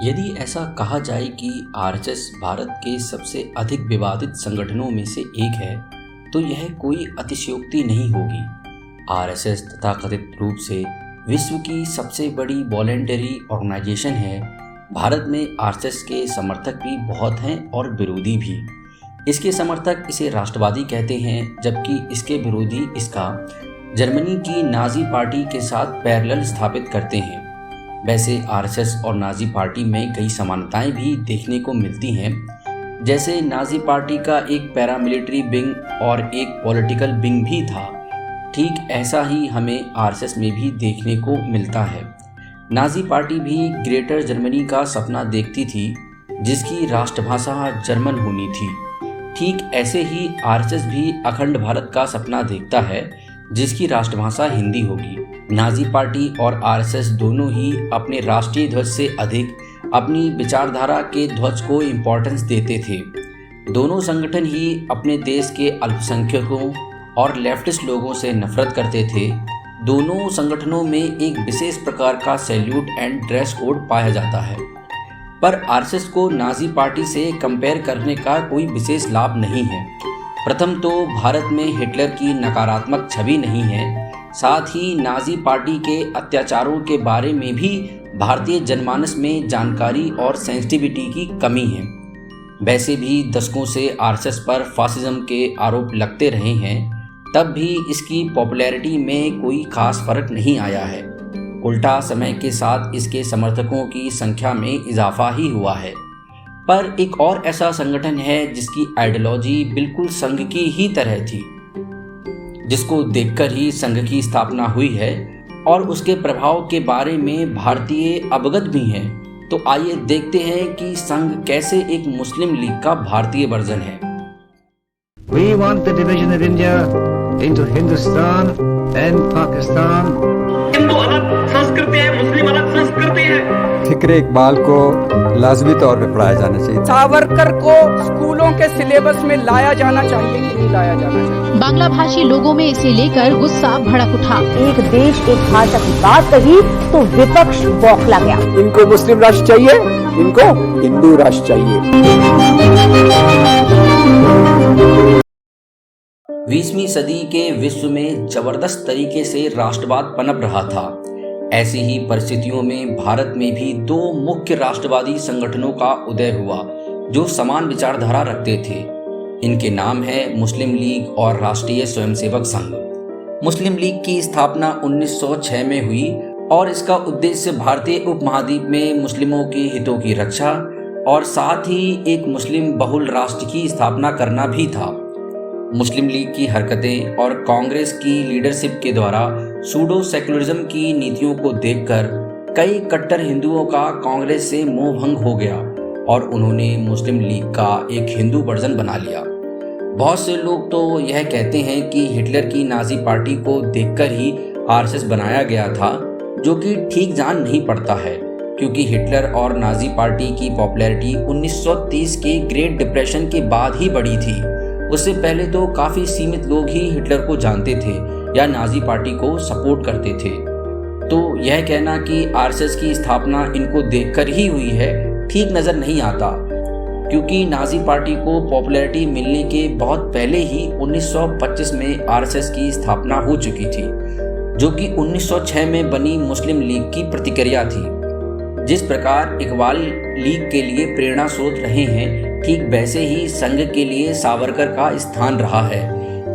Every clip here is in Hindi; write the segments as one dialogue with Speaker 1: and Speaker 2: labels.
Speaker 1: यदि ऐसा कहा जाए कि आरएसएस भारत के सबसे अधिक विवादित संगठनों में से एक है तो यह कोई अतिशयोक्ति नहीं होगी। आरएसएस तथाकथित रूप से विश्व की सबसे बड़ी वॉलेंटरी ऑर्गेनाइजेशन है। भारत में आरएसएस के समर्थक भी बहुत हैं और विरोधी भी। इसके समर्थक इसे राष्ट्रवादी कहते हैं, जबकि इसके विरोधी इसका जर्मनी की नाजी पार्टी के साथ पैरेलल स्थापित करते हैं। वैसे आरएसएस और नाजी पार्टी में कई समानताएं भी देखने को मिलती हैं। जैसे नाजी पार्टी का एक पैरामिलिट्री विंग और एक पॉलिटिकल विंग भी था, ठीक ऐसा ही हमें आरएसएस में भी देखने को मिलता है। नाजी पार्टी भी ग्रेटर जर्मनी का सपना देखती थी, जिसकी राष्ट्रभाषा जर्मन होनी थी। ठीक ऐसे ही आरएसएस भी अखंड भारत का सपना देखता है, जिसकी राष्ट्रभाषा हिंदी होगी। नाजी पार्टी और आरएसएस दोनों ही अपने राष्ट्रीय ध्वज से अधिक अपनी विचारधारा के ध्वज को इम्पोर्टेंस देते थे। दोनों संगठन ही अपने देश के अल्पसंख्यकों और लेफ्टिस्ट लोगों से नफरत करते थे। दोनों संगठनों में एक विशेष प्रकार का सैल्यूट एंड ड्रेस कोड पाया जाता है, पर आरएसएस को नाजी पार्टी से कंपेयर करने का कोई विशेष लाभ नहीं है। प्रथम तो भारत में हिटलर की नकारात्मक छवि नहीं है, साथ ही नाजी पार्टी के अत्याचारों के बारे में भी भारतीय जनमानस में जानकारी और सेंसिटिविटी की कमी है। वैसे भी दशकों से आरएसएस पर फासिज्म के आरोप लगते रहे हैं, तब भी इसकी पॉपुलैरिटी में कोई खास फर्क नहीं आया है। उल्टा समय के साथ इसके समर्थकों की संख्या में इजाफा ही हुआ है। पर एक और ऐसा संगठन है जिसकी आइडियोलॉजी बिल्कुल संघ की ही तरह थी, जिसको देखकर ही संघ की स्थापना हुई है और उसके प्रभाव के बारे में भारतीय अवगत भी हैं। तो आइए देखते हैं कि संघ कैसे एक मुस्लिम लीग का भारतीय वर्जन है।
Speaker 2: We want the division of India into Hindustan and Pakistan.
Speaker 3: Hindu अलग संस्कृति है, मुस्लिम अलग संस्कृति है।
Speaker 4: फिक्रे इकबाल को लाजमी तौर पे पढ़ाया जाना चाहिए।
Speaker 5: सावरकर को स्कूलों के सिलेबस में लाया जाना चाहिए कि नहीं लाया जाना चाहिए।
Speaker 6: बांग्ला भाषी लोगों में इसे लेकर गुस्सा भड़क उठा।
Speaker 7: एक देश एक भाषा की बात कही तो विपक्ष बौखला गया।
Speaker 4: इनको मुस्लिम राष्ट्र चाहिए, इनको हिंदू राष्ट्र चाहिए।
Speaker 1: 20वीं सदी के विश्व में जबरदस्त तरीके से राष्ट्रवाद पनप रहा था। ऐसी ही परिस्थितियों में भारत में भी दो मुख्य राष्ट्रवादी संगठनों का उदय हुआ जो समान विचारधारा रखते थे। इनके नाम है मुस्लिम लीग और राष्ट्रीय स्वयंसेवक संघ। मुस्लिम लीग की स्थापना 1906 में हुई और इसका उद्देश्य भारतीय उपमहाद्वीप में मुस्लिमों के हितों की रक्षा और साथ ही एक मुस्लिम बहुल राष्ट्र की स्थापना करना भी था। मुस्लिम लीग की हरकतें और कांग्रेस की लीडरशिप के द्वारा सूडो सेकुलरिज्म की नीतियों को देखकर कई कट्टर हिंदुओं का कांग्रेस से मोह भंग हो गया और उन्होंने मुस्लिम लीग का एक हिंदू वर्जन बना लिया। बहुत से लोग तो यह कहते हैं कि हिटलर की नाजी पार्टी को देखकर ही आरएसएस बनाया गया था, जो कि ठीक जान नहीं पड़ता है, क्योंकि हिटलर और नाजी पार्टी की पॉपुलैरिटी 1930 के ग्रेट डिप्रेशन के बाद ही बढ़ी थी। उससे पहले तो काफ़ी सीमित लोग ही हिटलर को जानते थे या नाजी पार्टी को सपोर्ट करते थे। तो यह कहना कि आरएसएस की स्थापना इनको देखकर ही हुई है ठीक नज़र नहीं आता, क्योंकि नाजी पार्टी को पॉपुलैरिटी मिलने के बहुत पहले ही 1925 में आरएसएस की स्थापना हो चुकी थी, जो कि 1906 में बनी मुस्लिम लीग की प्रतिक्रिया थी। जिस प्रकार इकबाल लीग के लिए प्रेरणा स्रोत रहे हैं, ठीक वैसे ही संघ के लिए सावरकर का स्थान रहा है।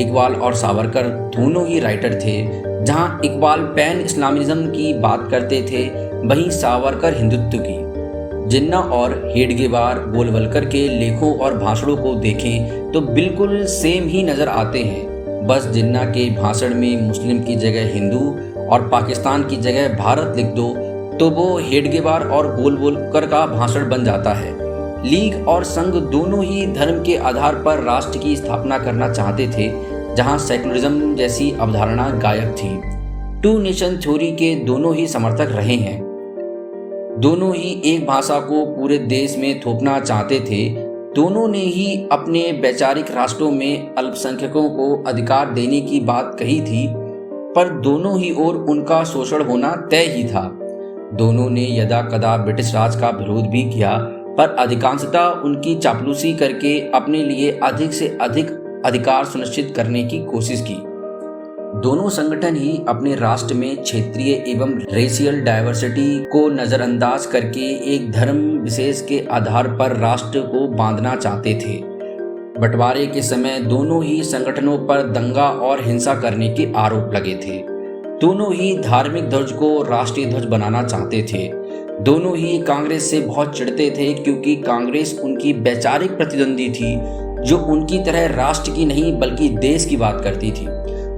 Speaker 1: इकबाल और सावरकर दोनों ही राइटर थे। जहां इकबाल पैन इस्लामिज्म की बात करते थे, वहीं सावरकर हिंदुत्व की। जिन्ना और हेडगेवार गोलवलकर के लेखों और भाषणों को देखें तो बिल्कुल सेम ही नज़र आते हैं। बस जिन्ना के भाषण में मुस्लिम की जगह हिंदू और पाकिस्तान की जगह भारत लिख दो तो वो हेडगेवार और गोलवलकर का भाषण बन जाता है। लीग और संघ दोनों ही धर्म के आधार पर राष्ट्र की स्थापना करना चाहते थे, जहां सेकुलरिज्म जैसी अवधारणा गायब थी। टू नेशन थ्योरी के दोनों ही समर्थक रहे हैं। दोनों ही एक भाषा को पूरे देश में थोपना चाहते थे। दोनों ने ही अपने वैचारिक राष्ट्रों में अल्पसंख्यकों को अधिकार देने की बात कही थी, पर दोनों ही ओर उनका शोषण होना तय ही था। दोनों ने यदा कदा ब्रिटिश राज का विरोध भी किया, पर अधिकांशतः उनकी चापलूसी करके अपने लिए अधिक से अधिक अधिकार सुनिश्चित करने की कोशिश की। दोनों संगठन ही अपने राष्ट्र में क्षेत्रीय एवं रेशियल डाइवर्सिटी को नजरअंदाज करके एक धर्म विशेष के आधार पर राष्ट्र को बांधना चाहते थे। बंटवारे के समय दोनों ही संगठनों पर दंगा और हिंसा करने के आरोप लगे थे। दोनों ही धार्मिक ध्वज को राष्ट्रीय ध्वज बनाना चाहते थे। दोनों ही कांग्रेस से बहुत चिढ़ते थे, क्योंकि कांग्रेस उनकी वैचारिक प्रतिद्वंदी थी, जो उनकी तरह राष्ट्र की नहीं बल्कि देश की बात करती थी।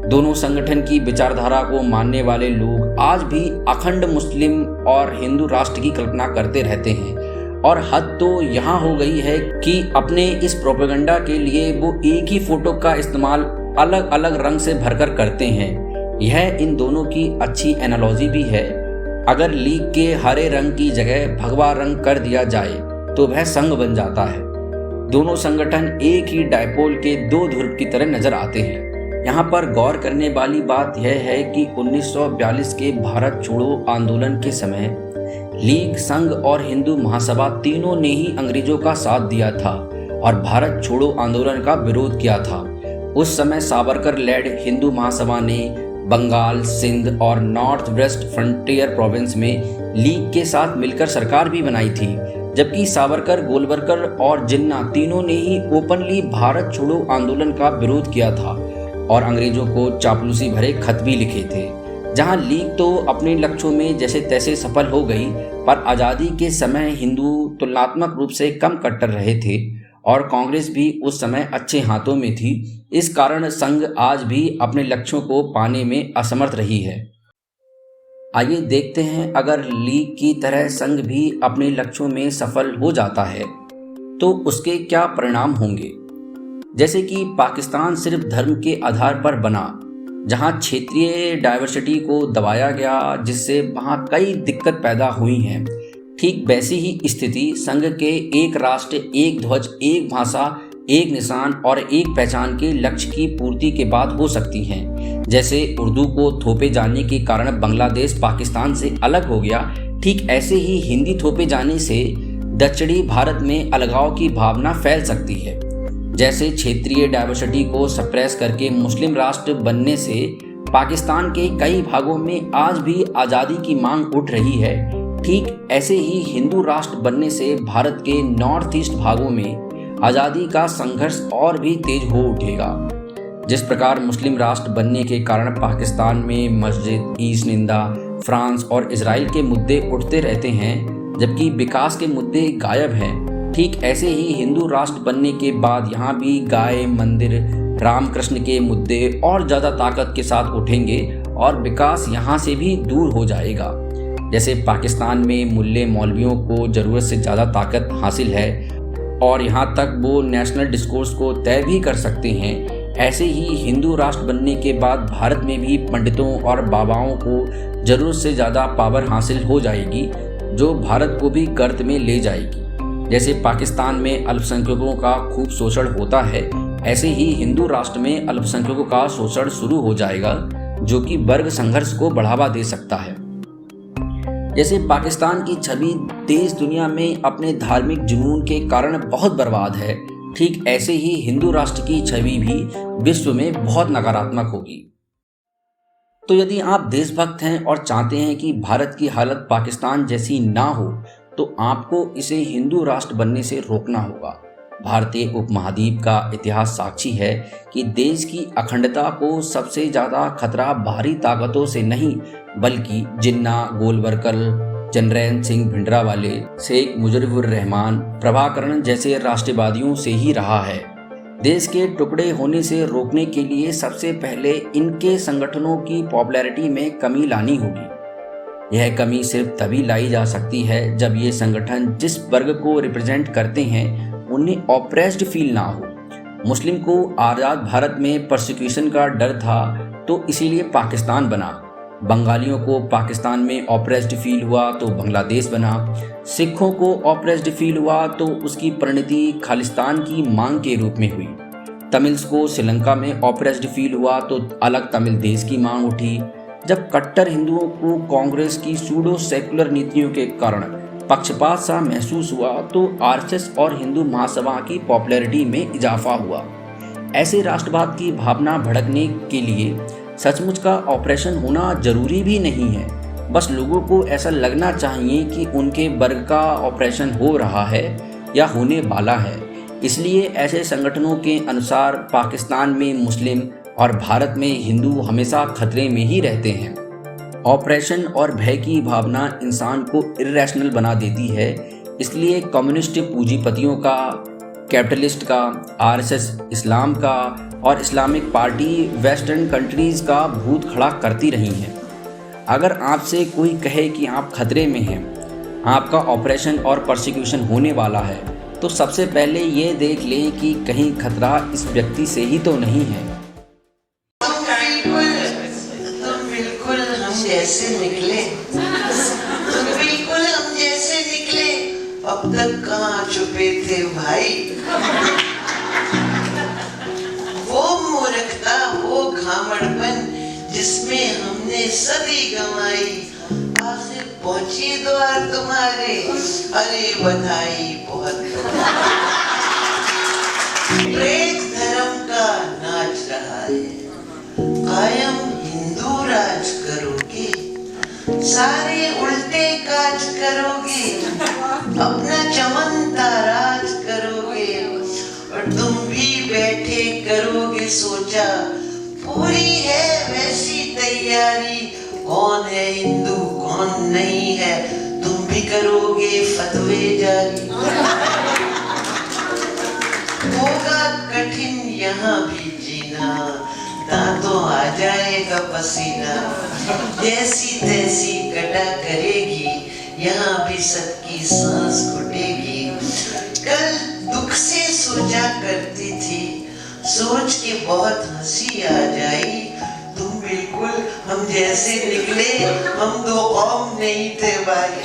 Speaker 1: दोनों संगठन की विचारधारा को मानने वाले लोग आज भी अखंड मुस्लिम और हिंदू राष्ट्र की कल्पना करते रहते हैं, और हद तो यहाँ हो गई है कि अपने इस प्रोपेगेंडा के लिए वो एक ही फोटो का इस्तेमाल अलग अलग रंग से भरकर करते हैं। यह इन दोनों की अच्छी एनालॉजी भी है। अगर लीग के हरे रंग की जगह भगवा रंग कर दिया जाए तो वह संघ बन जाता है। दोनों संगठन एक ही डायपोल के दो ध्रुव की तरह नजर आते हैं। यहाँ पर गौर करने वाली बात यह है कि 1942 के भारत छोड़ो आंदोलन के समय लीग, संघ और हिंदू महासभा तीनों ने ही अंग्रेजों का साथ दिया था और भारत छोड़ो आंदोलन का विरोध किया था। उस समय सावरकर लेड हिंदू महासभा ने बंगाल, सिंध और नॉर्थ वेस्ट फ्रंटियर प्रोविंस में लीग के साथ मिलकर सरकार भी बनाई थी, जबकि सावरकर, गोलवरकर और जिन्ना तीनों ने ही ओपनली भारत छोड़ो आंदोलन का विरोध किया था और अंग्रेजों को चापलूसी भरे खत भी लिखे थे। जहां लीग तो अपने लक्ष्यों में जैसे तैसे सफल हो गई, पर आज़ादी के समय हिंदू तुलनात्मक रूप से कम कट्टर रहे थे और कांग्रेस भी उस समय अच्छे हाथों में थी। इस कारण संघ आज भी अपने लक्ष्यों को पाने में असमर्थ रही है। आइए देखते हैं, अगर लीग की तरह संघ भी अपने लक्ष्यों में सफल हो जाता है तो उसके क्या परिणाम होंगे। जैसे कि पाकिस्तान सिर्फ धर्म के आधार पर बना, जहां क्षेत्रीय डाइवर्सिटी को दबाया गया, जिससे वहां कई दिक्कत पैदा हुई हैं। ठीक वैसी ही स्थिति संघ के एक राष्ट्र, एक ध्वज, एक भाषा, एक निशान और एक पहचान के लक्ष्य की पूर्ति के बाद हो सकती हैं। जैसे उर्दू को थोपे जाने के कारण बांग्लादेश पाकिस्तान से अलग हो गया, ठीक ऐसे ही हिंदी थोपे जाने से दक्षिणी भारत में अलगाव की भावना फैल सकती है। जैसे क्षेत्रीय डाइवर्सिटी को सप्रेस करके मुस्लिम राष्ट्र बनने से पाकिस्तान के कई भागों में आज भी आज़ादी की मांग उठ रही है, ठीक ऐसे ही हिंदू राष्ट्र बनने से भारत के नॉर्थ ईस्ट भागों में आज़ादी का संघर्ष और भी तेज हो उठेगा। जिस प्रकार मुस्लिम राष्ट्र बनने के कारण पाकिस्तान में मस्जिद, ईस्ट निंदा, फ्रांस और इजराइल के मुद्दे उठते रहते हैं, जबकि विकास के मुद्दे गायब हैं, ठीक ऐसे ही हिंदू राष्ट्र बनने के बाद यहाँ भी गाय, मंदिर, रामकृष्ण के मुद्दे और ज़्यादा ताकत के साथ उठेंगे और विकास यहाँ से भी दूर हो जाएगा। जैसे पाकिस्तान में मुल्ले मौलवियों को ज़रूरत से ज़्यादा ताकत हासिल है और यहाँ तक वो नेशनल डिस्कोर्स को तय भी कर सकते हैं, ऐसे ही हिंदू राष्ट्र बनने के बाद भारत में भी पंडितों और बाबाओं को ज़रूरत से ज़्यादा पावर हासिल हो जाएगी, जो भारत को भी गर्त में ले जाएगी। जैसे पाकिस्तान में अल्पसंख्यकों का खूब शोषण होता है, ऐसे ही हिंदू राष्ट्र में अल्पसंख्यकों का शोषण शुरू हो जाएगा, जो कि वर्ग संघर्ष को बढ़ावा दे सकता है। जैसे पाकिस्तान की छवि देश दुनिया में अपने धार्मिक जुनून के कारण बहुत बर्बाद है, ठीक ऐसे ही हिंदू राष्ट्र की छवि भी विश्व में बहुत नकारात्मक होगी। तो यदि आप देशभक्त हैं और चाहते हैं कि भारत की हालत पाकिस्तान जैसी ना हो, तो आपको इसे हिंदू राष्ट्र बनने से रोकना होगा। भारतीय उपमहाद्वीप का इतिहास साक्षी है कि देश की अखंडता को सबसे ज़्यादा खतरा बाहरी ताकतों से नहीं, बल्कि जिन्ना, गोलवरकर, जनरैन सिंह भिंडरावाले, शेख मुजीबुर रहमान, प्रभाकरण जैसे राष्ट्रवादियों से ही रहा है। देश के टुकड़े होने से रोकने के लिए सबसे पहले इनके संगठनों की पॉपुलैरिटी में कमी लानी होगी। यह कमी सिर्फ तभी लाई जा सकती है जब ये संगठन जिस वर्ग को रिप्रेजेंट करते हैं उन्हें ऑप्रेस्ड फील ना हो। मुस्लिम को आज़ाद भारत में परसिक्यूशन का डर था, तो इसीलिए पाकिस्तान बना। बंगालियों को पाकिस्तान में ऑप्रेस्ड फील हुआ तो बांग्लादेश बना। सिखों को ऑप्रेस्ड फील हुआ तो उसकी परिणति खालिस्तान की मांग के रूप में हुई। तमिल्स को श्रीलंका में ऑप्रेस्ड फील हुआ तो अलग तमिल देश की मांग उठी। जब कट्टर हिंदुओं को कांग्रेस की सूडो सेकुलर नीतियों के कारण पक्षपात सा महसूस हुआ तो आरएसएस और हिंदू महासभा की पॉपुलैरिटी में इजाफा हुआ। ऐसे राष्ट्रवाद की भावना भड़कने के लिए सचमुच का ऑपरेशन होना जरूरी भी नहीं है, बस लोगों को ऐसा लगना चाहिए कि उनके वर्ग का ऑपरेशन हो रहा है या होने वाला है। इसलिए ऐसे संगठनों के अनुसार पाकिस्तान में मुस्लिम और भारत में हिंदू हमेशा खतरे में ही रहते हैं। ऑपरेशन और भय की भावना इंसान को इर्रेशनल बना देती है, इसलिए कम्युनिस्ट पूंजीपतियों का, कैपिटलिस्ट का, आरएसएस इस्लाम का और इस्लामिक पार्टी वेस्टर्न कंट्रीज़ का भूत खड़ा करती रही हैं। अगर आपसे कोई कहे कि आप खतरे में हैं, आपका ऑपरेशन और परसिक्यूशन होने वाला है, तो सबसे पहले ये देख लें कि कहीं खतरा इस व्यक्ति से ही तो नहीं है।
Speaker 8: तुम बिल्कुल हम जैसे निकले, अब तक कहाँ छुपे थे भाई। वो मूर्खता, वो घामड़पन जिसमें हमने सदी गंवाई, आखिर पहुंची द्वार तुम्हारे, अरे बधाई बहुत। प्रेत धर्म का नाच रहा है, कायम हिंदू राज करोगे, सारे उल्टे काज करोगे, अपना चमन ताराज करोगे, और तुम भी बैठे करोगे सोचा, पूरी है वैसी तैयारी, कौन है हिंदू कौन नहीं है, तुम भी करोगे फतवे जारी। होगा कठिन यहाँ भी जीना, दांतों आ जाएगा पसीना, जैसी तैसी कटा करेगी, यहाँ भी सबकी सांस घुटेगी। कल दुख से सोचा करती थी, सोच के बहुत हंसी आ जाई, तुम बिल्कुल हम जैसे निकले, हम दो कौम नहीं थे भाई।